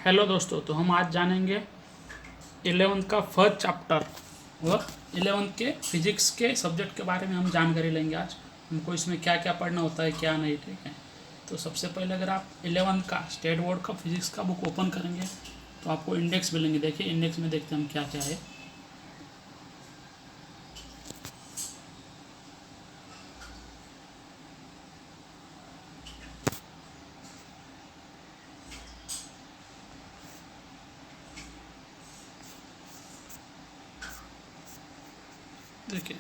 Hello दोस्तों, तो हम आज जानेंगे 11th का फर्स्ट चैप्टर और 11th के फिजिक्स के सब्जेक्ट के बारे में हम जानकारी लेंगे। आज हमको इसमें क्या क्या पढ़ना होता है क्या नहीं, ठीक है। तो सबसे पहले अगर आप 11th का स्टेट बोर्ड का फिजिक्स का बुक ओपन करेंगे तो आपको इंडेक्स मिलेंगे। देखिए इंडेक्स में देखते हैं हम क्या क्या है। देखिए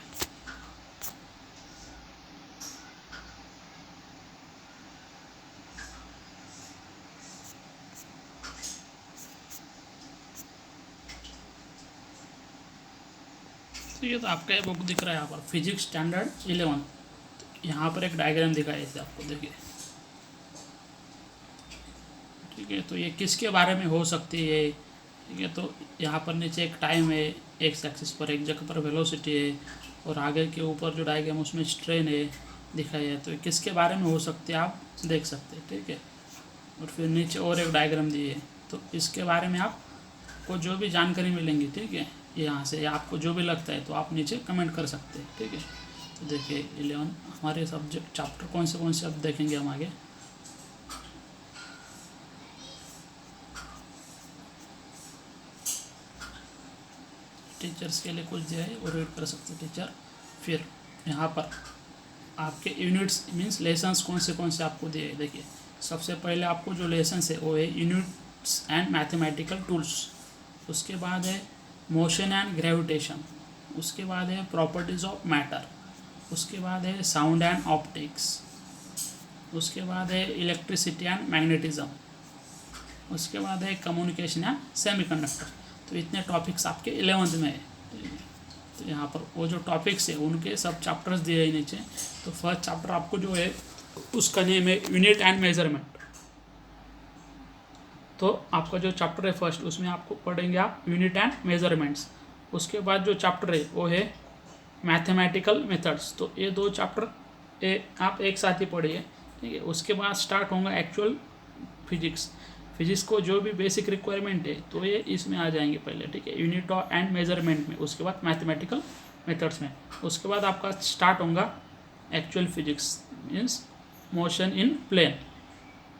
तो ये तो आपका ये बुक दिख रहा है यहाँ पर, फिजिक्स स्टैंडर्ड 11। यहाँ पर एक डायग्राम दिखा है इसे आपको, देखिए ठीक है। तो ये किसके बारे में हो सकती है, ठीक है। तो यहाँ पर नीचे एक टाइम है, एक्स एक्सिस पर एक जगह पर वेलोसिटी है और आगे के ऊपर जो डायग्राम उसमें स्ट्रेन है दिखाई है। तो किसके बारे में हो सकती है आप देख सकते हैं, ठीक है। और फिर नीचे और एक डायग्राम दी है, तो इसके बारे में आपको जो भी जानकारी मिलेंगी, ठीक है, यहाँ से आपको जो भी लगता है तो आप नीचे कमेंट कर सकते हैं, ठीक है। तो देखिए 11 हमारे सब्जेक्ट चैप्टर कौन से अब देखेंगे हम आगे। टीचर्स के लिए कुछ दिया है और रीड कर सकते हैं टीचर। फिर यहाँ पर आपके यूनिट्स मीन्स लेसन्स कौन से आपको दिए। देखिए सबसे पहले आपको जो लेसन्स है वो है यूनिट्स एंड मैथमेटिकल टूल्स, उसके बाद है मोशन एंड ग्रेविटेशन, उसके बाद है प्रॉपर्टीज़ ऑफ मैटर, उसके बाद है साउंड एंड ऑप्टिक्स, उसके बाद है इलेक्ट्रिसिटी एंड मैग्नेटिज्म, उसके बाद है कम्युनिकेशन एंड सेमीकंडक्टर। तो इतने टॉपिक्स आपके 11th में है। तो यहाँ पर वो जो टॉपिक्स है उनके सब चैप्टर्स दिए हैं नीचे। तो फर्स्ट चैप्टर आपको जो है उसका नेम है यूनिट एंड मेजरमेंट। तो आपका जो चैप्टर है फर्स्ट, उसमें आपको पढ़ेंगे आप यूनिट एंड मेजरमेंट्स। उसके बाद जो चैप्टर है वो है मैथमेटिकल मेथड्स। तो ये दो चैप्टर आप एक साथ ही पढ़िए, ठीक है। उसके बाद स्टार्ट होगा एक्चुअल फिजिक्स। फिजिक्स को जो भी बेसिक रिक्वायरमेंट है तो ये इसमें आ जाएंगे पहले, ठीक है, यूनिट एंड मेजरमेंट में, उसके बाद मैथमेटिकल मेथड्स में। उसके बाद आपका स्टार्ट होगा actual physics means motion in plane.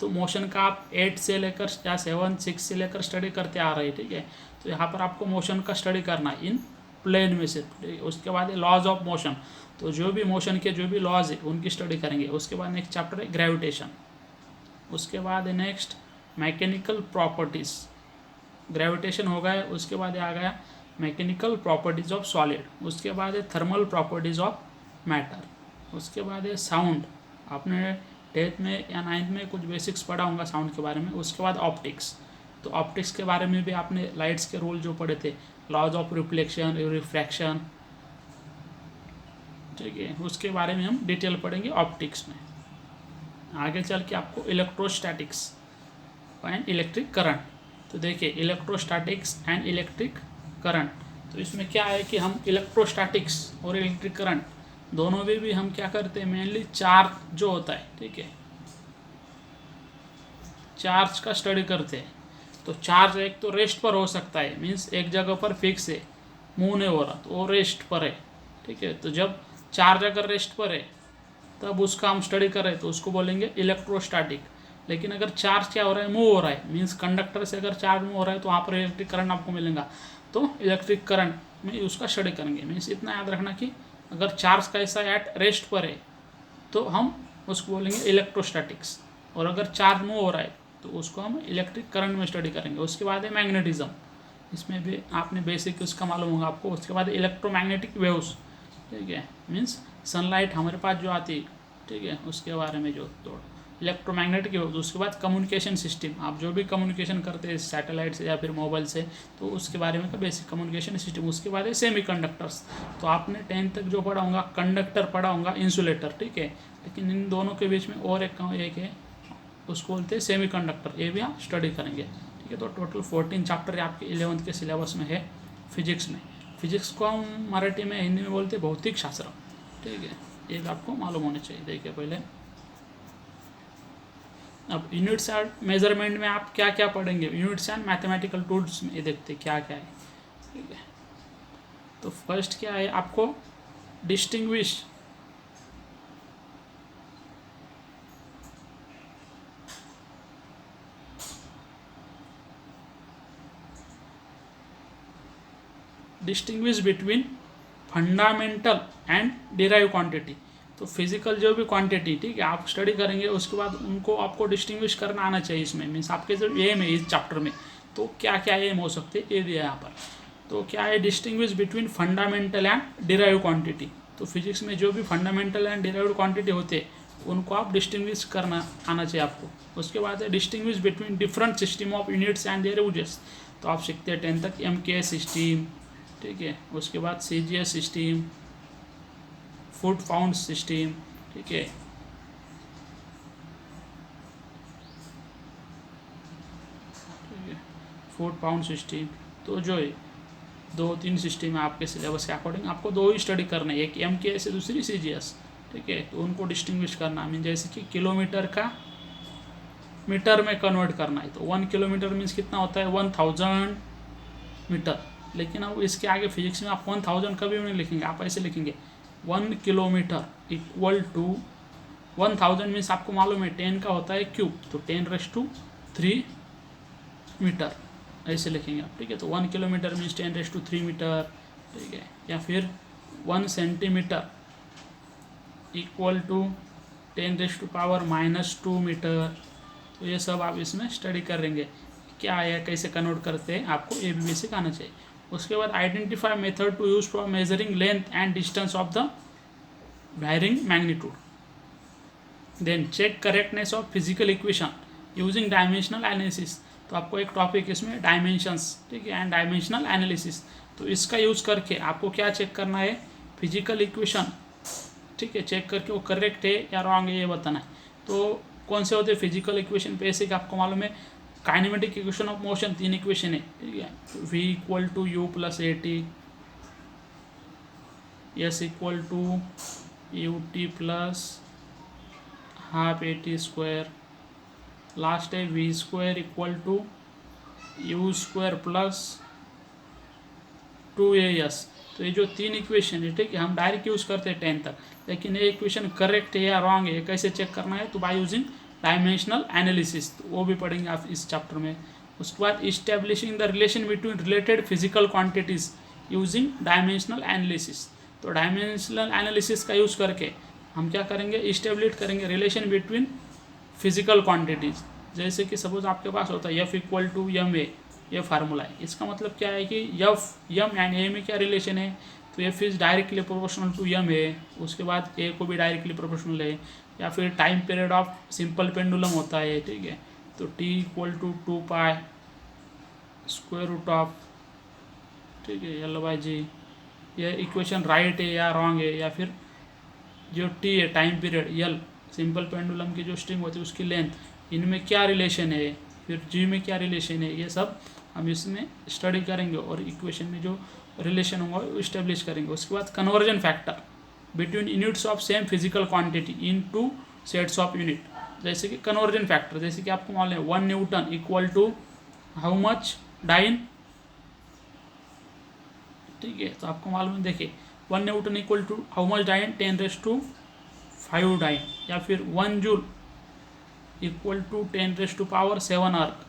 तो मोशन का आप 8 से लेकर या 7 6 से लेकर स्टडी करते आ रहे हैं, ठीक है। तो यहाँ पर आपको मोशन का स्टडी करना है इन प्लेन में से, ठीक है। उसके बाद लॉज ऑफ मोशन, तो जो भी मोशन के जो भी लॉज है उनकी स्टडी करेंगे। उसके बाद नेक्स्ट चैप्टर है ग्रेविटेशन। उसके बाद है नेक्स्ट मैकेनिकल प्रॉपर्टीज़, ग्रेविटेशन हो गया। उसके बाद आ गया मैकेनिकल प्रॉपर्टीज़ ऑफ सॉलिड। उसके बाद है थर्मल प्रॉपर्टीज़ ऑफ मैटर। उसके बाद है साउंड, आपने 10th में या 9th में कुछ बेसिक्स पढ़ा होगा साउंड के बारे में। उसके बाद ऑप्टिक्स, तो ऑप्टिक्स के बारे में भी आपने लाइट्स के रूल जो पढ़े थे, लॉज ऑफ रिफ्लेक्शन रिफ्रैक्शन, ठीक है, उसके बारे में हम डिटेल पढ़ेंगे ऑप्टिक्स में। आगे चल के आपको इलेक्ट्रोस्टैटिक्स एंड इलेक्ट्रिक करंट। तो देखिए इलेक्ट्रोस्टैटिक्स एंड इलेक्ट्रिक करंट, तो इसमें क्या है कि हम इलेक्ट्रोस्टैटिक्स और इलेक्ट्रिक करंट दोनों में भी हम क्या करते हैं, मेनली चार्ज जो होता है, ठीक है, चार्ज का स्टडी करते हैं। तो चार्ज एक तो रेस्ट पर हो सकता है, मीन्स एक जगह पर फिक्स है, मूव नहीं हो रहा, तो वो रेस्ट पर है, ठीक है। तो जब चार्ज अगर रेस्ट पर है तब उसका हम स्टडी कर रहे हैं तो उसको बोलेंगे इलेक्ट्रोस्टैटिक। लेकिन अगर चार्ज क्या हो रहा है, मूव हो रहा है, मीन्स कंडक्टर से अगर चार्ज मूव हो रहा है तो वहाँ पर इलेक्ट्रिक करंट आपको मिलेगा, तो इलेक्ट्रिक करंट में उसका स्टडी करेंगे। मीन्स इतना याद रखना कि अगर चार्ज कैसा एट रेस्ट पर है तो हम उसको बोलेंगे इलेक्ट्रोस्टैटिक्स, और अगर चार्ज मूव हो रहा है तो उसको हम इलेक्ट्रिक करंट में स्टडी करेंगे। उसके बाद है मैग्नेटिज्म, इसमें भी आपने बेसिक उसका मालूम होगा आपको। उसके बाद इलेक्ट्रोमैग्नेटिक वेव्स, ठीक है, मीन्स सनलाइट हमारे पास जो आती है, ठीक है, उसके बारे में जो तो इलेक्ट्रोमैग्नेटिक वेव्स। उसके बाद कम्युनिकेशन सिस्टम, आप जो भी कम्युनिकेशन करते हैं सैटेलाइट से या फिर मोबाइल से, तो उसके बारे में का बेसिक कम्युनिकेशन सिस्टम। उसके बाद है सेमीकंडक्टर्स, तो आपने 10th तक जो पढ़ा होगा कंडक्टर पढ़ा होगा, इंसुलेटर, ठीक है। लेकिन इन दोनों के बीच में और एक है, उसको बोलते हैं सेमीकंडक्टर, ये भी आप स्टडी करेंगे, ठीक है। तो टोटल 14 चैप्टर आपके 11th के सिलेबस में है फिजिक्स में। फिजिक्स को हम मराठी में हिंदी में बोलते हैं भौतिक शास्त्र, ठीक है, ये भी आपको मालूम होना चाहिए। देखिए पहले अब यूनिट्स एंड मेजरमेंट में आप क्या क्या पढ़ेंगे, यूनिट्स एंड मैथमेटिकल टूल्स में ये देखते क्या क्या है, ठीक है। तो फर्स्ट क्या है आपको distinguish between fundamental and derive quantity. तो फिजिकल जो भी क्वांटिटी, ठीक है, आप स्टडी करेंगे उसके बाद उनको आपको डिस्टिंग्विश करना आना चाहिए इसमें, मीन्स आपके जो एम है इस चैप्टर में, तो क्या क्या एम हो सकते हैं ये दिया है यहाँ पर। तो क्या है distinguish between fundamental and derive quantity. तो फिजिक्स में जो भी फंडामेंटल एंड डिराइव्ड क्वांटिटी होते हैं उनको आप डिस्टिंग्विश करना आना चाहिए आपको। उसके बाद है distinguish between different system of units and there uses. तो आप सीखते हैं 10 तक MK सिस्टम, ठीक है, उसके बाद CGS system, foot pound system, ठीक है, फुट पाउंड सिस्टम। तो जो है 2-3 सिस्टम है आपके सिलेबस के अकॉर्डिंग, आपको 2 ही स्टडी करना है, एक MK से दूसरी CGS, ठीक है। तो उनको डिस्टिंग्विश करना मीन जैसे कि किलोमीटर का मीटर में कन्वर्ट करना है, तो 1 किलोमीटर मीन्स कितना होता है 1000 मीटर। लेकिन अब इसके आगे फिजिक्स में आप 1000 कभी भी नहीं लिखेंगे, आप ऐसे लिखेंगे 1 किलोमीटर इक्वल टू 1000 मीन्स आपको मालूम है 10 का होता है क्यूब, तो 10⁻³ मीटर ऐसे लिखेंगे आप, ठीक है। तो 1 किलोमीटर मीन्स 10⁻³ मीटर, ठीक है। या फिर 1 सेंटीमीटर इक्वल टू 10⁻⁻² मीटर। तो ये सब आप इसमें स्टडी करेंगे क्या है, कैसे कन्वर्ट करते हैं, आपको ये भी बेसिक आना चाहिए। उसके बाद identify method to use for measuring length and distance of the varying magnitude. Then check correctness of physical equation using dimensional analysis. तो आपको एक टॉपिक इसमें डायमेंशंस, ठीक है, एंड डायमेंशनल एनालिसिस। तो इसका यूज़ करके आपको क्या चेक करना है, फिजिकल इक्वेशन, ठीक है, चेक करके वो करेक्ट है या रॉन्ग है ये बताना है। तो कौन से होते हैं फिजिकल इक्वेशन, बेसिक आपको मालूम है kinematic equation of motion 3 equation है, ठीक है। V = U + AT, S = UT + ½ AT², last है V² = U² + 2AS। तो ये जो 3 इक्वेशन है, ठीक है, हम डायरेक्ट यूज़ करते हैं 10 तक, लेकिन ये इक्वेशन करेक्ट है या रॉन्ग है कैसे चेक करना है, तो बाय यूजिंग डायमेंशनल एनालिसिस, तो वो भी पढ़ेंगे आप इस चैप्टर में। उसके बाद establishing the relation between related physical quantities using dimensional analysis. तो डायमेंशनल एनालिसिस का यूज़ करके हम क्या करेंगे, इस्टेब्लिश करेंगे रिलेशन बिटवीन फिजिकल क्वांटिटीज़। जैसे कि सपोज आपके पास होता है F = ma, ये फार्मूला है। इसका मतलब क्या है कि m एंड a में क्या रिलेशन है, तो F is directly proportional to m है, उसके बाद a को भी डायरेक्टली प्रोपोर्शनल है। या फिर time period of simple pendulum होता है, ठीक है, तो T = 2π √, ठीक है, L/g। ये इक्वेशन राइट है या रॉन्ग है। या फिर जो T है time period, L simple pendulum की जो स्ट्रिंग होती है उसकी लेंथ, इनमें क्या रिलेशन है, फिर G में क्या रिलेशन है, ये सब हम इसमें स्टडी करेंगे और इक्वेशन में जो रिलेशन होगा वो इस्टेब्लिश करेंगे। उसके बाद conversion factor between units of same physical quantity in 2 sets of unit. जैसे कि कन्वर्जन फैक्टर, जैसे कि आपको मालूम है 1 newton equal to how much dyne, ठीक है। तो आपको मालूम है, देखिए 1 newton equal to how much dyne 10⁵ dyne. या फिर 1 जूल इक्वल टू 10⁻⁷ अर्क।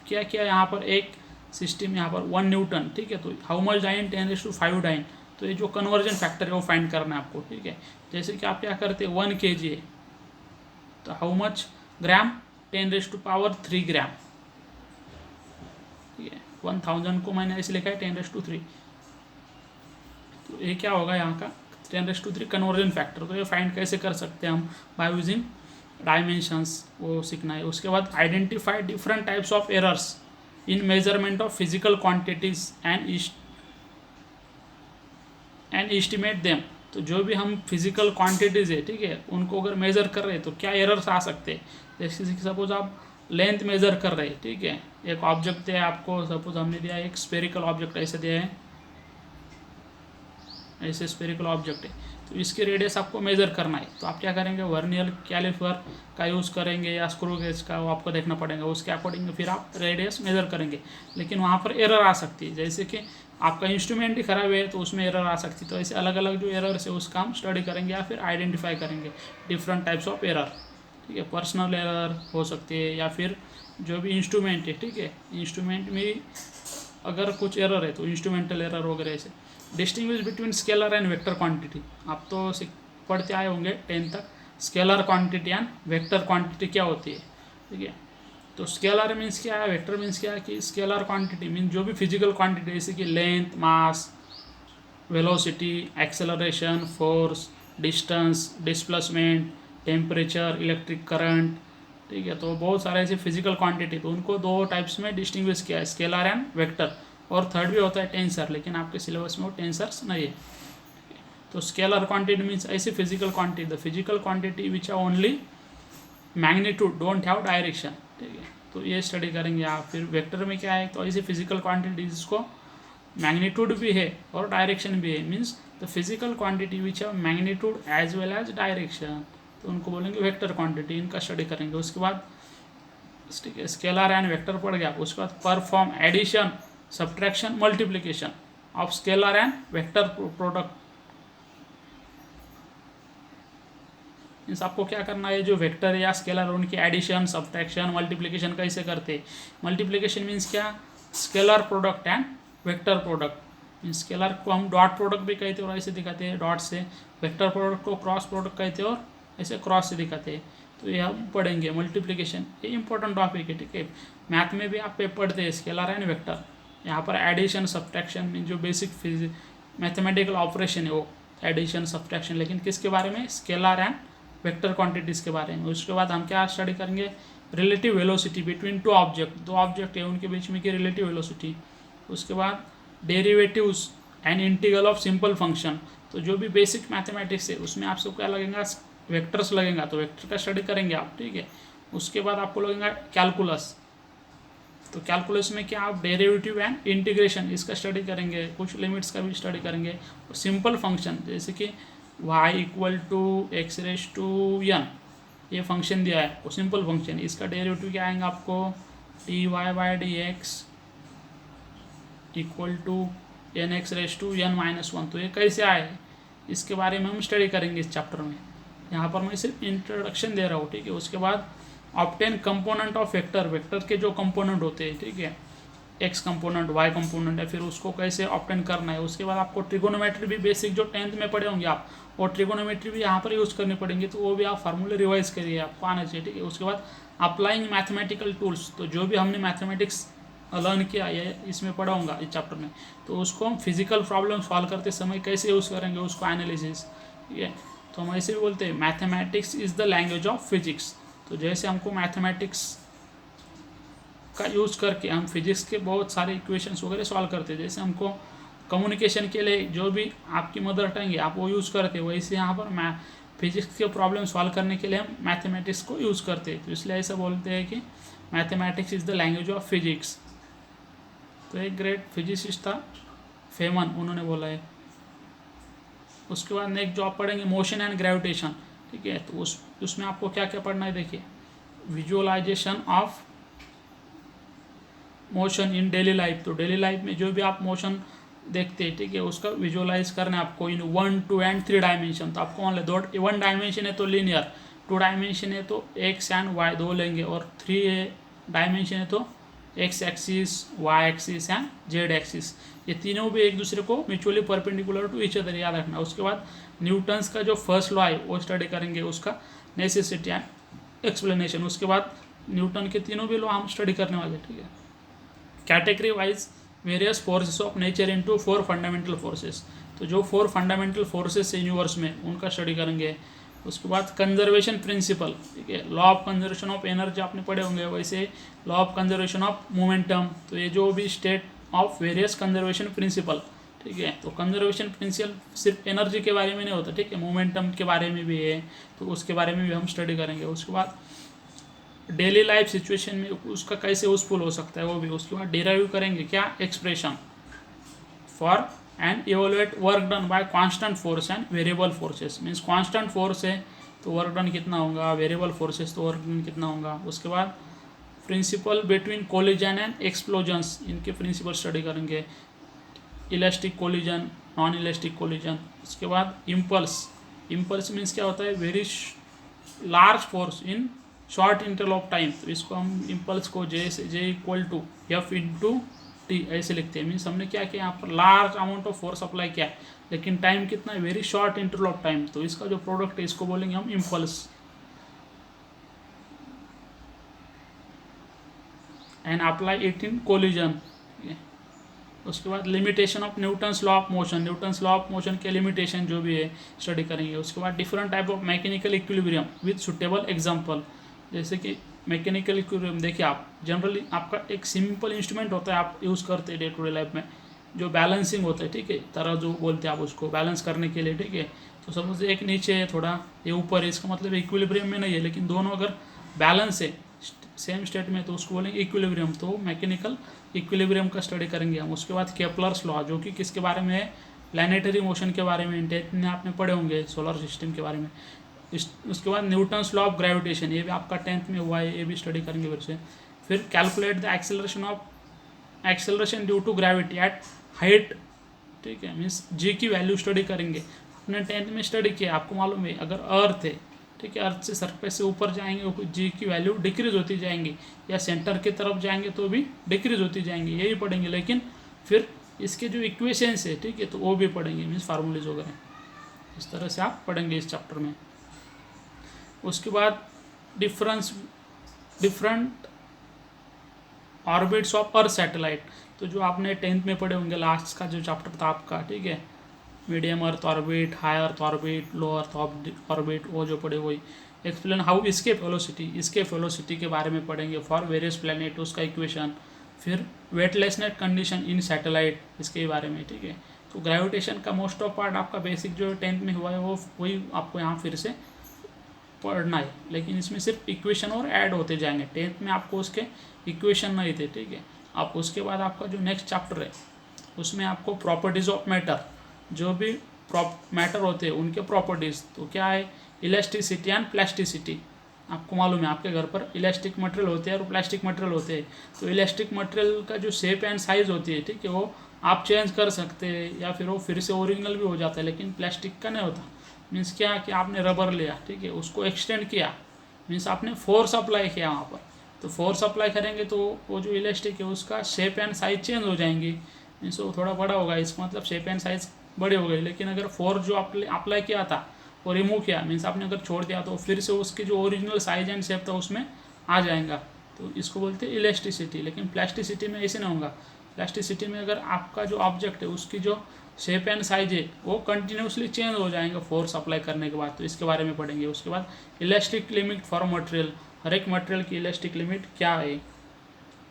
क्या क्या यहाँ पर एक सिस्टम यहाँ पर 1 न्यूटन, ठीक है, तो हाउ मच डाइन 10⁵ डाइन। तो ये जो कन्वर्जन फैक्टर है वो फाइंड करना है आपको, ठीक है। जैसे कि आप क्या करते हैं 1 kg है, तो हाउ मच ग्राम 10⁻³ ग्राम, ठीक है। 1000 को मैंने ऐसे लिखा है 10⁻³, तो ये क्या होगा यहाँ का 10⁻³ कन्वर्जन फैक्टर। तो ये फाइंड कैसे कर सकते हैं हम, बाय यूजिंग डायमेंशंस, वो सीखना है। उसके बाद identify different types of errors in measurement of physical quantities and estimate them. तो जो भी हम फिजिकल क्वांटिटीज़ है, ठीक है, उनको अगर मेज़र कर रहे हैं तो क्या एरर्स आ सकते हैं। जैसे कि सपोज आप लेंथ मेज़र कर रहे हैं, ठीक है, एक ऑब्जेक्ट है आपको, सपोज हमने दिया एक स्फेरिकल ऑब्जेक्ट ऐसे दिया है, ऐसे स्फेरिकल ऑब्जेक्ट है, तो इसकी रेडियस आपको मेज़र करना है। तो आप क्या करेंगे, वर्नियर कैलिपर का यूज़ करेंगे या स्क्रू गेज का, वो आपको देखना पड़ेगा, उसके अकॉर्डिंग फिर आप रेडियस मेज़र करेंगे। लेकिन वहाँ पर एरर आ सकती है, जैसे कि आपका इंस्ट्रूमेंट ही ख़राब है तो उसमें एरर आ सकती है। तो ऐसे अलग अलग जो एरर्स है उसका हम स्टडी करेंगे या फिर आइडेंटिफाई करेंगे डिफरेंट टाइप्स ऑफ एरर। ठीक है, पर्सनल एरर हो सकती है या फिर जो भी इंस्ट्रूमेंट है, ठीक है, इंस्ट्रूमेंट में अगर कुछ एरर है तो इंस्ट्रूमेंटल एरर वगैरह से। Distinguish between scalar and vector quantity, आप तो पढ़ते आए होंगे 10 तक, scalar quantity and vector quantity क्या होती है। ठीक है, तो स्केलर मीन्स क्या है, वेक्टर मीन्स क्या है कि स्केलर क्वांटिटी मीन्स जो भी फिजिकल क्वांटिटी जैसे कि length, mass, velocity, acceleration, force, distance, displacement, temperature, electric current. ठीक है, तो बहुत सारे ऐसे फिजिकल क्वांटिटी, तो उनको दो टाइप्स में डिस्टिंग्विश किया है, स्केलर एंड वेक्टर। और थर्ड भी होता है टेंसर, लेकिन आपके सिलेबस में वो टेंसर्स नहीं है। तो स्केलर क्वांटिटी मीन्स ऐसी physical quantity, the physical quantity which are only magnitude don't have direction. ठीक है, तो ये स्टडी करेंगे आप। फिर वेक्टर में क्या है, तो ऐसी फिजिकल क्वांटिटी जिसको मैग्नीट्यूड भी है और डायरेक्शन भी है, means the physical quantity which have magnitude as well as direction, तो उनको बोलेंगे वेक्टर क्वांटिटी। इनका स्टडी करेंगे। उसके बाद ठीक है, स्केलर एंड वेक्टर पड़ गया। उसके बाद perform addition, subtraction, multiplication of scalar and vector product. Means आपको क्या करना है, जो वेक्टर या स्केलर उनकी एडिशन, सब्ट्रैक्शन, मल्टीप्लिकेशन कैसे करते हैं। मल्टीप्लिकेशन मीन्स क्या, scalar product and vector product. Means scalar को हम डॉट प्रोडक्ट भी कहते हैं और ऐसे दिखाते हैं डॉट से, वेक्टर प्रोडक्ट को क्रॉस प्रोडक्ट कहते हैं और ऐसे क्रॉस से दिखाते हैं। तो ये हम पढ़ेंगे मल्टीप्लिकेशन, ये इंपॉर्टेंट टॉपिक है। ठीक है, मैथ में भी आप पढ़ते हैं स्केलर एंड वेक्टर। यहाँ पर एडिशन, सब्ट्रैक्शन मीन जो बेसिक मैथमेटिकल ऑपरेशन है वो एडिशन, सब्ट्रैक्शन, लेकिन किसके बारे में, स्केलर एंड वेक्टर क्वांटिटीज़ के बारे में। उसके बाद हम क्या स्टडी करेंगे, relative velocity between two object, दो ऑब्जेक्ट है उनके बीच में की रिलेटिव वेलोसिटी। उसके बाद derivatives and integral of simple function. तो जो भी बेसिक मैथमेटिक्स है उसमें आपको क्या लगेगा, वेक्टर्स लगेगा, तो वेक्टर का स्टडी करेंगे आप। ठीक है, उसके बाद आपको लगेगा कैलकुलस, तो कैलकुलस में क्या आप डेरिवेटिव एंड इंटीग्रेशन इसका स्टडी करेंगे, कुछ लिमिट्स का भी स्टडी करेंगे। सिंपल फंक्शन जैसे कि y equal to x raise to n, ये फंक्शन दिया है वो सिंपल फंक्शन, इसका डेरिवेटिव क्या आएगा आपको, dy by d x equal to n x raise to n-1। तो ये कैसे आए, इसके बारे में हम स्टडी करेंगे इस चैप्टर में। यहाँ पर मैं सिर्फ इंट्रोडक्शन दे रहा हूँ। ठीक है, उसके बाद obtain component of vector, vector के जो कंपोनेंट होते हैं, ठीक है, एक्स कंपोनेंट, वाई कंपोनेंट है, फिर उसको कैसे ऑब्टेन करना है। उसके बाद आपको ट्रिगोनोमेट्री भी बेसिक जो 10th में पढ़े होंगे आप, और ट्रिगोनोमेट्री भी यहाँ पर यूज़ करनी पड़ेंगे, तो वो भी आप फार्मूले रिवाइज करिए, आपको आना चाहिए। ठीक है, उसके बाद अप्लाइंग मैथमेटिकल टूल्स, तो जो भी हमने मैथमेटिक्स लर्न किया ये इसमें पढ़ा होगा इस चैप्टर में, तो उसको हम फिजिकल प्रॉब्लम सॉल्व करते समय कैसे यूज़ करेंगे, उसको एनालिसिस। ठीक है, तो हम ऐसे भी बोलते हैं mathematics is the language of physics. तो जैसे हमको मैथमेटिक्स का यूज़ करके हम फिजिक्स के बहुत सारे इक्वेशंस वगैरह सॉल्व करते हैं, जैसे हमको कम्युनिकेशन के लिए जो भी आपकी मदर टंग है आप वो यूज़ करते हैं, वैसे यहाँ पर फिजिक्स के प्रॉब्लम सॉल्व करने के लिए हम मैथमेटिक्स को यूज़ करते हैं। तो इसलिए ऐसा बोलते हैं कि mathematics is the language of physics. तो एक ग्रेट फिजिसिस्ट था फेमन, उन्होंने बोला है। उसके बाद नेक्स्ट जो आप पढ़ेंगे मोशन एंड ग्रेविटेशन। ठीक है, तो उसमें आपको क्या क्या पढ़ना है, देखिए visualisation of motion in daily life. तो डेली लाइफ में जो भी आप मोशन देखते हैं, ठीक है, उसका विजुअलाइज करना है आपको इन 1, 2 एंड 3 डायमेंशन। तो आपको मान लो 1 डायमेंशन है तो लीनियर, 2 डायमेंशन है तो एक्स एंड वाई दो लेंगे, और 3 डायमेंशन है तो x axis, y axis and z axis. ये तीनों भी एक दूसरे को mutually perpendicular to each other, याद रखना। उसके बाद न्यूटन्स का जो फर्स्ट लॉ है वो स्टडी करेंगे, उसका नेसेसिटी एंड एक्सप्लेनेशन। उसके बाद न्यूटन के तीनों भी लॉ हम स्टडी करने वाले। ठीक है, category wise various forces of nature into 4 fundamental forces. तो जो 4 फंडामेंटल फोर्सेस है यूनिवर्स में उनका स्टडी करेंगे। उसके बाद कंजर्वेशन प्रिंसिपल, ठीक है, law of conservation of energy आपने पढ़े होंगे, वैसे law of conservation of momentum. तो ये जो भी state of various conservation principle, ठीक है, तो कंजर्वेशन प्रिंसिपल सिर्फ एनर्जी के बारे में नहीं होता, ठीक है, मोमेंटम के बारे में भी है, तो उसके बारे में भी हम स्टडी करेंगे। उसके बाद डेली लाइफ सिचुएशन में उसका कैसे यूजफुल हो सकता है वो भी। उसके बाद डिराइव करेंगे क्या, expression for and evaluate work done by constant force and variable forces. Means constant force है तो वर्क डन कितना होगा, वेरिएबल फोर्सेस तो वर्क डन कितना होगा। उसके बाद principle between collision and explosions, इनके प्रिंसिपल स्टडी करेंगे, elastic collision, non elastic collision. उसके बाद इम्पल्स, इम्पल्स मीन्स क्या होता है, very large force in short interval of time. तो इसको हम इम्पल्स को J equal to F into T ऐसे लिखते हैं। मीन्स हमने क्या किया, यहाँ पर large amount of force apply किया है लेकिन टाइम कितना है, very short interval of time. तो इसका जो प्रोडक्ट है इसको बोलेंगे हम impulse. And apply it in collision. उसके बाद limitation of Newton's law of motion, Newton's law of motion के लिमिटेशन जो भी है स्टडी करेंगे। उसके बाद different type of mechanical equilibrium with suitable example. जैसे कि मैकेनिकल इक्विलिब्रियम देखिए, आप जनरली आपका एक सिंपल इंस्ट्रूमेंट होता है आप यूज़ करते हैं डे टू डे लाइफ में, जो बैलेंसिंग होता है, ठीक है, तरह जो बोलते हैं आप उसको बैलेंस करने के लिए, ठीक है। तो सपोज एक नीचे है थोड़ा, ये ऊपर है, इसका मतलब इक्विलिब्रियम में नहीं है, लेकिन दोनों अगर बैलेंस है सेम स्टेट में तो उसको बोलेंगे इक्विलिब्रियम। तो मैकेनिकल इक्विलिब्रियम का स्टडी करेंगे हम। उसके बाद केपलर्स लॉ, जो कि किसके बारे में है, प्लानिटरी मोशन के बारे में, टेंथ में आपने पढ़े होंगे सोलर सिस्टम के बारे में। उसके बाद न्यूटन्स लॉ ऑफ ग्रेविटेशन, ये भी आपका 10th में हुआ है, ये भी स्टडी करेंगे फिर से। फिर calculate the acceleration due to gravity at height, ठीक है, मीन्स जी की वैल्यू स्टडी करेंगे। आपने 10th में स्टडी किया, आपको मालूम है अगर अर्थ है, ठीक है, अर्थ से सरफेस से ऊपर जाएंगे जी की वैल्यू डिक्रीज होती जाएंगी, या सेंटर की तरफ जाएंगे तो भी डिक्रीज होती जाएंगी, यही पढ़ेंगे। लेकिन फिर इसके जो इक्वेशंस है, ठीक है, तो वो भी पढ़ेंगे, मीन्स फार्मूलेज वगैरह, इस तरह से आप पढ़ेंगे इस चैप्टर में। उसके बाद different orbits of earth satellite, तो जो आपने 10th में पढ़े होंगे, लास्ट का जो चैप्टर था आपका, ठीक है, medium earth orbit, high earth orbit, low earth orbit, वो जो पढ़े वही। एक्सप्लेन हाउ एस्केप वेलोसिटी के बारे में पढ़ेंगे फॉर वेरियस प्लैनेट, उसका इक्वेशन। फिर वेटलेसनेस कंडीशन इन सैटेलाइट, इसके बारे में, ठीक है। तो ग्रेविटेशन का मोस्ट ऑफ पार्ट आपका बेसिक जो 10th में हुआ है वो वही आपको यहाँ फिर से पढ़ना है, लेकिन इसमें सिर्फ इक्वेशन और ऐड होते जाएंगे। 10th में आपको उसके इक्वेशन नहीं थे, ठीक है। आप उसके बाद आपका जो नेक्स्ट चैप्टर है उसमें आपको प्रॉपर्टीज ऑफ मैटर, जो भी मैटर होते हैं उनके प्रॉपर्टीज़, तो क्या है, इलास्टिसिटी एंड प्लास्टिसिटी। आपको मालूम है आपके घर पर इलास्टिक मटेरियल होते हैं और प्लास्टिक मटेरियल होते हैं। तो इलास्टिक मटेरियल का जो शेप एंड साइज़ होती है, ठीक है, वो आप चेंज कर सकते हैं या फिर वो फिर से ओरिजिनल भी हो जाता है, लेकिन प्लास्टिक का नहीं होता। मीन्स क्या कि आपने रबर लिया, ठीक है, उसको एक्सटेंड किया, मीन्स आपने फोर्स अप्लाई किया वहाँ पर, तो फोर्स अप्लाई करेंगे तो वो जो इलास्टिक है उसका शेप एंड साइज चेंज हो जाएंगी, मीन्स वो थोड़ा बड़ा होगा, इसका मतलब शेप एंड साइज बड़े हो गए। लेकिन अगर फोर्स जो अप्लाई किया था वो रिमूव किया, मीन्स आपने अगर छोड़ दिया तो फिर से उसकी जो ओरिजिनल साइज एंड शेप था उसमें आ जाएगा, तो इसको बोलते हैं इलास्टिसिटी। लेकिन प्लास्टिसिटी में ऐसे नहीं होगा। प्लास्टिसिटी में अगर आपका जो ऑब्जेक्ट है उसकी जो शेप एंड साइज है वो कंटिन्यूसली चेंज हो जाएंगे फोर्स अप्लाई करने के बाद, तो इसके बारे में पढ़ेंगे। उसके बाद इलास्टिक लिमिट फॉर मटेरियल, हर एक मटेरियल की इलास्टिक लिमिट क्या है,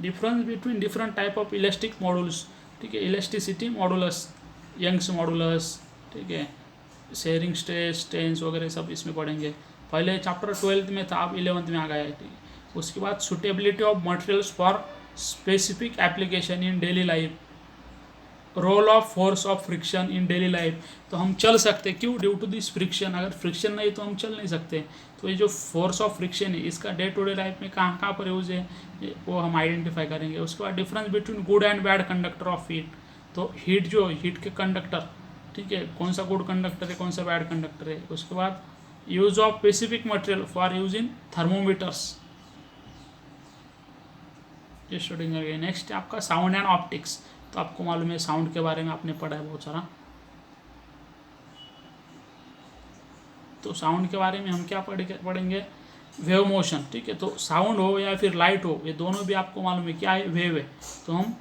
difference between different type of elastic modulus, ठीक है, इलास्टिसिटी मॉडुलस, यंग्स मॉडुलस, ठीक है, शेयरिंग स्ट्रेस, टेंस वगैरह सब इसमें पढ़ेंगे। पहले चैप्टर 12th में था, अब 11th में आ गया है, ठीक है। उसके बाद suitability of materials for specific application in daily life, role of force of friction in daily life. तो हम चल सकते क्यों, ड्यू टू दिस फ्रिक्शन, अगर फ्रिक्शन नहीं तो हम चल नहीं सकते। तो ये जो फोर्स ऑफ फ्रिक्शन है इसका डे टू डे लाइफ में कहाँ कहाँ पर यूज है वो हम आइडेंटिफाई करेंगे। उसके बाद difference between good and bad conductor of heat, तो हीट जो हीट के कंडक्टर, ठीक है, कौन सा गुड कंडक्टर है कौन सा बैड कंडक्टर है। उसके बाद use of specific material for use in thermometers, ये स्टडी करेंगे। नेक्स्ट आपका साउंड एंड ऑप्टिक्स, तो आपको मालूम है साउंड के बारे में आपने पढ़ा है बहुत सारा। तो साउंड के बारे में हम क्या पढ़ेंगे, वेव मोशन, ठीक है। तो साउंड हो या फिर लाइट हो, ये दोनों भी आपको मालूम है क्या है, वेव है। तो हम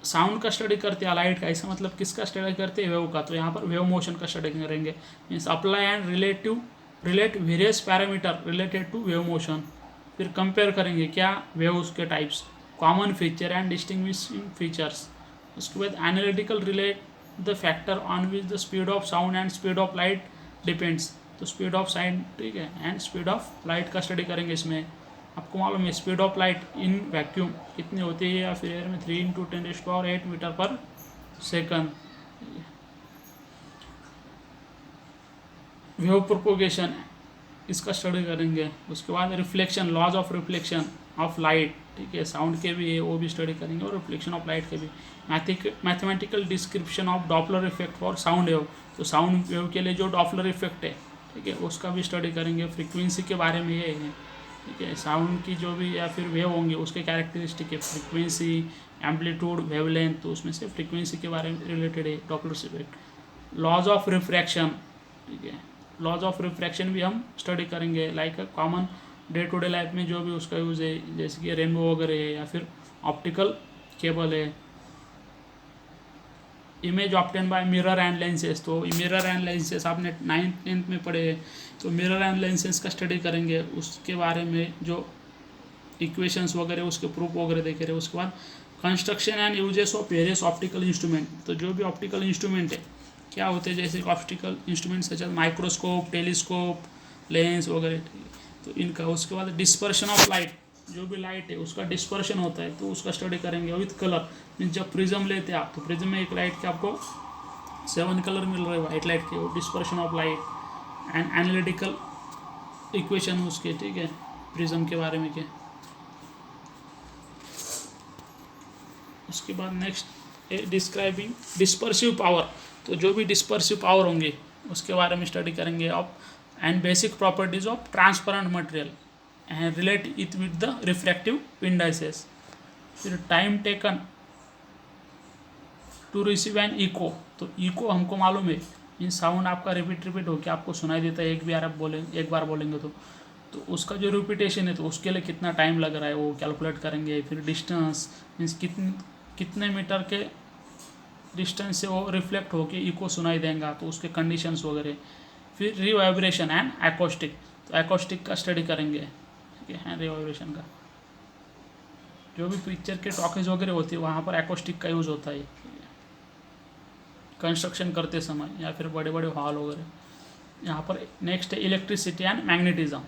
साउंड का स्टडी करते हैं, लाइट का, इसका मतलब किसका स्टडी करते हैं, वेव का। तो यहाँ पर वेव मोशन का स्टडी करेंगे, means apply and relate various parameter related to wave motion. फिर कंपेयर करेंगे क्या, वेव्स के types, common feature and distinguishing features. उसके बाद analytical relate the factor on which the speed of sound and speed of light depends. तो speed of sound, ठीक है, and speed of light का स्टडी करेंगे। इसमें आपको मालूम है speed of light in vacuum कितनी होती है, या फिर एयर में 3 × 10⁸ मीटर पर सेकंड। वेव प्रोपोगेशन इसका स्टडी करेंगे। उसके बाद reflection, laws of reflection of light, ठीक है, साउंड के भी है वो भी स्टडी करेंगे, और रिफ्लेक्शन ऑफ लाइट के भी। Mathematical description of Doppler effect for sound wave, तो साउंड वेव के लिए जो डॉपलर इफेक्ट है, ठीक है, उसका भी स्टडी करेंगे। फ्रीक्वेंसी के बारे में ये है, ठीक है, साउंड की जो भी या फिर वेव होंगे उसके कैरेक्टरिस्टिक है, फ्रीक्वेंसी, एम्पलीट्यूड, वेवलेंथ, तो उसमें से फ्रीक्वेंसी के बारे में रिलेटेड है Doppler effect. Laws of refraction, ठीक है, लॉज ऑफ रिफ्रैक्शन भी हम स्टडी करेंगे, like common day to day life में जो भी उसका यूज़ है, जैसे कि रेनबो वगैरह है या फिर ऑप्टिकल केबल है। Image obtain by mirror and lenses, तो मिरर एंड लेंसेज आपने 9th 10th में पढ़े हैं, तो मिरर एंड लेंसेज का स्टडी करेंगे, उसके बारे में जो इक्वेशंस वगैरह उसके प्रूफ वगैरह देखे रहे। उसके बाद construction and uses of various optical instrument, तो जो भी ऑप्टिकल इंस्ट्रूमेंट है क्या होते हैं, जैसे optical instrument such as microscope, telescope, lens वगैरह, तो इनका। उसके बाद डिस्पर्शन ऑफ लाइट, जो भी लाइट है उसका डिस्पर्शन होता है तो उसका स्टडी करेंगे विथ कलर। मीन्स जब प्रिज्म लेते हैं आप, तो प्रिज्म में एक लाइट के आपको 7 कलर मिल रहे हैं वाइट लाइट के, वो dispersion of light and analytical equation उसके, ठीक है, प्रिज्म के बारे में क्या। उसके बाद नेक्स्ट डिस्क्राइबिंग डिस्पर्सिव पावर, तो जो भी डिस्पर्सिव पावर होंगे उसके बारे में स्टडी करेंगे। Of and basic properties of transparent material and relate it with the refractive indices. फिर time taken to receive an echo, तो इको हमको मालूम है, इन साउंड आपका रिपीट होकर आपको सुनाई देता है, एक बार बोलेंगे तो उसका जो रिपीटेशन है तो उसके लिए कितना टाइम लग रहा है वो कैलकुलेट करेंगे। फिर डिस्टेंस, मीन्स कितने मीटर के डिस्टेंस से वो रिफ्लेक्ट होके इको सुनाई देगा, तो उसके कंडीशंस वगैरह। फिर रिवाइब्रेशन एंड एकॉस्टिक, तो एकॉस्टिक का स्टडी करेंगे, ठीक है, रिवाइब्रेशन का। जो भी पिक्चर के टॉकीज वगैरह होती है वहाँ पर एकॉस्टिक का यूज़ होता है कंस्ट्रक्शन करते समय या फिर बड़े बड़े हॉल वगैरह। यहाँ पर नेक्स्ट है इलेक्ट्रिसिटी एंड मैग्नेटिज्म,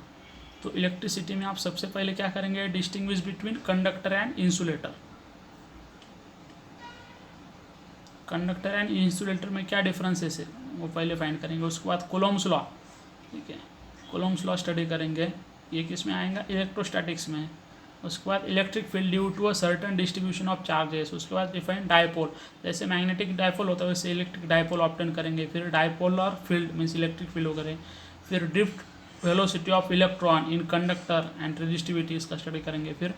तो इलेक्ट्रिसिटी में आप सबसे पहले क्या करेंगे, distinguish between conductor and insulator. Conductor and insulator में क्या डिफरेंसेस है वो पहले फाइंड करेंगे। उसके बाद कोलम्स लॉ, ठीक है, कोलम्स लॉ स्टडी करेंगे, ये किस में आएगा, इलेक्ट्रोस्टैटिक्स में। उसके बाद electric field due to a certain distribution of charges. उसके बाद डिफाइन डायपोल, जैसे मैग्नेटिक डायपोल होता है वैसे इलेक्ट्रिक डायपोल ऑप्टेन करेंगे। फिर dipolar field means electric field वगैरह। फिर drift velocity of electron in conductor and resistivity, इसका स्टडी करेंगे। फिर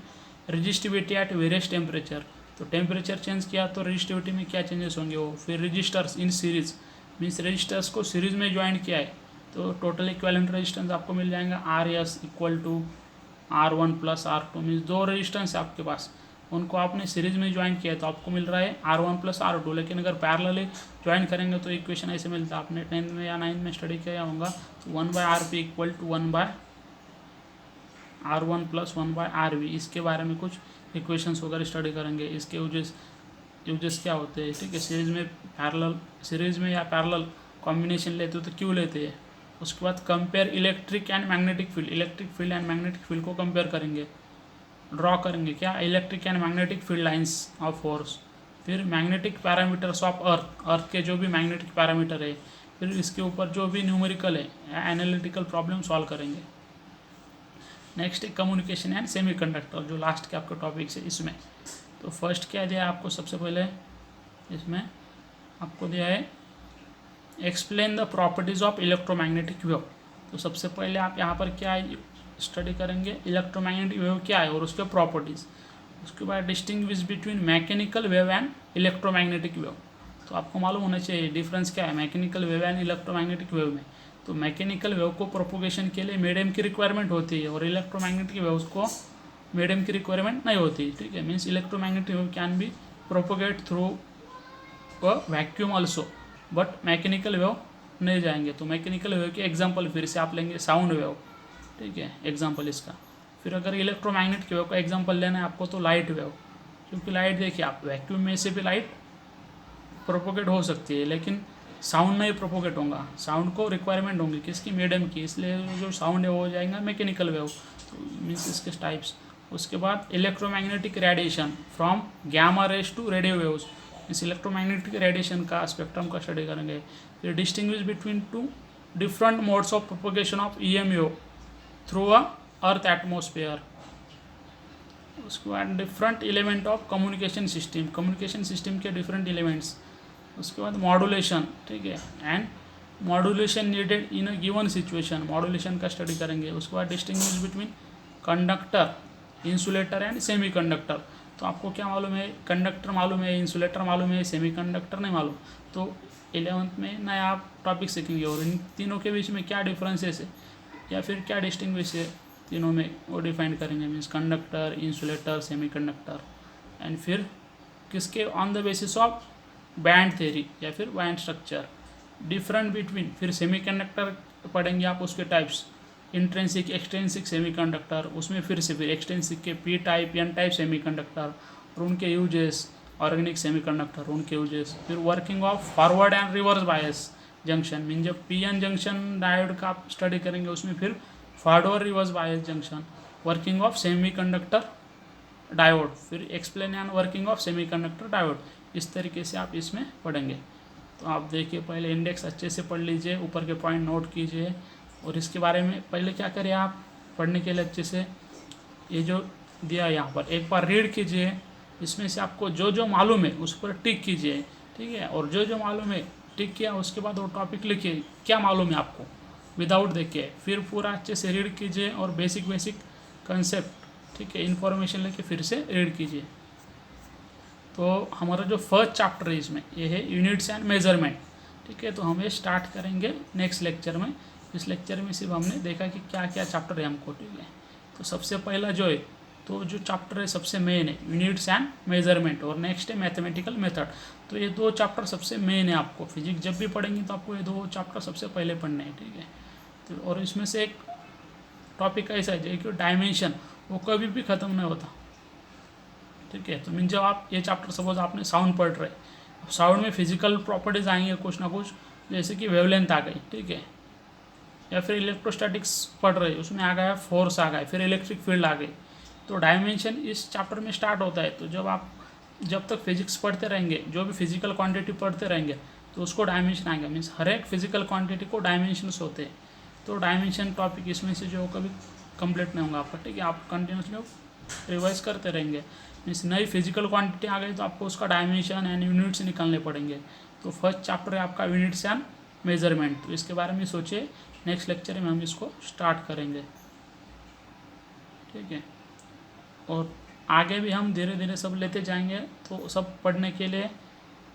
रेजिस्टिविटी एट वेरियस टेम्परेचर, तो टेम्परेचर चेंज किया तो रेजिस्टिविटी में क्या चेंजेस होंगे वो। फिर resistors in series, means resistors को सीरीज में ज्वाइन किया है तो टोटल इक्विवेलेंट रेजिस्टेंस आपको मिल जाएगा RS equal to R1 plus R2, मीन्स 2 रेजिस्टेंस है आपके पास, उनको आपने सीरीज में ज्वाइन किया है तो आपको मिल रहा है R1 प्लस R2। लेकिन अगर पैरेलली ज्वाइन करेंगे तो इक्वेशन ऐसे मिलता है, आपने 10th में या 9th में स्टडी किया होगा, तो 1/RP equal to 1/R1 plus 1/RV। इसके बारे में कुछ इक्वेशंस वगैरह स्टडी करेंगे, इसके यूजेस क्या होते हैं, ठीक है, सीरीज में या पैरेलल कॉम्बिनेशन लेते हो तो क्यों लेते हैं। उसके बाद compare electric and magnetic field and magnetic field को कंपेयर करेंगे, ड्रॉ करेंगे क्या, electric and magnetic field lines of force. फिर मैग्नेटिक पैरामीटर्स ऑफ अर्थ के जो भी मैग्नेटिक पैरामीटर है, फिर इसके ऊपर जो भी न्यूमेरिकल है एनालिटिकल प्रॉब्लम सॉल्व करेंगे। नेक्स्ट है कम्युनिकेशन एंड सेमीकंडक्टर, जो लास्ट के आपके टॉपिक्स है इसमें। तो फर्स्ट क्या दिया आपको, सबसे पहले इसमें आपको दिया है explain the properties of electromagnetic wave. तो सबसे पहले आप यहाँ पर क्या स्टडी करेंगे, इलेक्ट्रोमैग्नेटिक वेव क्या है और उसके प्रॉपर्टीज़। उसके बाद distinguish between mechanical wave and electromagnetic wave, तो आपको मालूम होना चाहिए डिफरेंस क्या है mechanical wave and electromagnetic wave में। तो मैकेनिकल वेव को प्रोपोगेशन के लिए मीडियम की रिक्वायरमेंट होती है और इलेक्ट्रोमैग्नेटिक वेव को मीडियम की रिक्वायरमेंट नहीं होती, ठीक है। Means electromagnetic wave can be propagate through a vacuum also, but mechanical wave नहीं जाएंगे। तो मैकेनिकल वेव के एग्जांपल फिर से आप लेंगे साउंड वेव, ठीक है, एग्जांपल इसका। फिर अगर इलेक्ट्रोमैग्नेटिक वेव का एग्जांपल लेना है आपको तो लाइट वेव, क्योंकि लाइट देखिए आप वैक्यूम में से भी लाइट प्रोपोगेट हो सकती है लेकिन साउंड नहीं प्रोपोगेट होगा, साउंड को रिक्वायरमेंट होंगी किसकी, मीडियम की, इसलिए जो साउंड है वो हो जाएगा मैकेनिकल वेव। तो मीन्स इसके टाइप्स। उसके बाद electromagnetic radiation from gamma rays to radio waves, इस इलेक्ट्रोमैग्नेटिक रेडिएशन का स्पेक्ट्रम का स्टडी करेंगे। फिर distinguish between two different modes of propagation of EMO through a earth atmosphere. उसके बाद different element of communication system के डिफरेंट एलिमेंट्स। उसके बाद मॉड्यूलेशन, ठीक है, and modulation needed in a given situation, modulation का स्टडी करेंगे। उसके बाद distinguish between conductor, insulator and semi conductor. तो आपको क्या मालूम है, कंडक्टर मालूम है, इंसुलेटर मालूम है, सेमी कंडक्टर नहीं मालूम, तो 11th में नया आप टॉपिक सीखेंगे। और इन तीनों के बीच में क्या डिफरेंसेस है या फिर क्या डिस्टिंग्विश है तीनों में, वो डिफाइन करेंगे। Means conductor, insulator, semi conductor. And फिर किसके, on the basis of band theory या फिर बैंड स्ट्रक्चर। डिफरेंट बिटवीन, फिर सेमी कंडक्टर पढ़ेंगे आप, उसके types, intrinsic, extrinsic semi conductor, उसमें फिर से फिर एक्सट्रेंसिक के P type, N type semi conductor और उनके यूजेस, ऑर्गेनिक सेमी कंडक्टर उनके यूजेस। फिर working of forward and reverse bias junction, mean जब PN जंक्शन डायोड का आप स्टडी करेंगे उसमें फिर forward reverse bias junction. Working of semiconductor diode, फिर explain and working of semiconductor diode. इस तरीके से आप इसमें पढ़ेंगे। तो आप देखिए, पहले इंडेक्स अच्छे से पढ़ लीजिए, ऊपर के पॉइंट नोट कीजिए, और इसके बारे में पहले क्या करें आप पढ़ने के लिए अच्छे से, ये जो दिया यहाँ पर एक बार रीड कीजिए, इसमें से आपको जो जो मालूम है उस पर टिक कीजिए, ठीक है, और जो जो मालूम है टिक किया, उसके बाद वो टॉपिक लिखिए क्या मालूम है आपको विदाउट देखिए, फिर पूरा अच्छे से रीड कीजिए और बेसिक कंसेप्ट, ठीक है, इन्फॉर्मेशन लेके फिर से रीड कीजिए। तो हमारा जो फर्स्ट चैप्टर है इसमें ये है यूनिट्स एंड मेजरमेंट, ठीक है। तो हम ये स्टार्ट करेंगे नेक्स्ट लेक्चर में। इस लेक्चर में सिर्फ हमने देखा कि क्या क्या चैप्टर है हमको, ठीक है। तो सबसे पहला जो है, तो जो चैप्टर है सबसे मेन है यूनिट्स एंड मेजरमेंट, और नेक्स्ट है मैथमेटिकल मेथड। तो ये दो चैप्टर सबसे मेन है। आपको फिजिक्स जब भी पढ़ेंगे तो आपको ये दो चैप्टर सबसे पहले पढ़ने हैं, ठीक है। तो और इसमें से एक टॉपिक ऐसा है जो कि डायमेंशन, वो कभी भी ख़त्म नहीं होता, ठीक है। तो मीन जब आप ये चैप्टर सपोज आपने साउंड पढ़ रहे, साउंड में फिजिकल प्रॉपर्टीज आएंगे कुछ ना कुछ, जैसे कि वेवलेंथ आ गई, ठीक है, या फिर इलेक्ट्रोस्टैटिक्स पढ़ रहे उसमें आ गया फोर्स आ गया, फिर इलेक्ट्रिक फील्ड आ गई। तो डायमेंशन इस चैप्टर में स्टार्ट होता है। तो जब तक फिजिक्स पढ़ते रहेंगे, जो भी फिजिकल क्वांटिटी पढ़ते रहेंगे, तो उसको डायमेंशन आएगा। मीन्स हर एक फिजिकल क्वांटिटी को डायमेंशंस होते हैं। तो डायमेंशन टॉपिक इसमें से जो कभी कंप्लीट नहीं होगा आपका, ठीक है। आप कंटिन्यूसली रिवाइज करते रहेंगे। मीन्स नई फिजिकल क्वांटिटी आ गई तो आपको उसका डायमेंशन एंड यूनिट्स निकालने पड़ेंगे। तो फर्स्ट चैप्टर है आपका यूनिट्स एंड मेजरमेंट। तो इसके बारे में सोचिए, नेक्स्ट लेक्चर में हम इसको स्टार्ट करेंगे, ठीक है। और आगे भी हम धीरे धीरे सब लेते जाएंगे। तो सब पढ़ने के लिए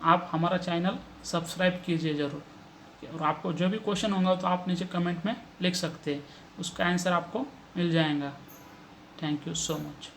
आप हमारा चैनल सब्सक्राइब कीजिए ज़रूर, और आपको जो भी क्वेश्चन होगा तो आप नीचे कमेंट में लिख सकते हैं, उसका आंसर आपको मिल जाएगा। Thank you so much.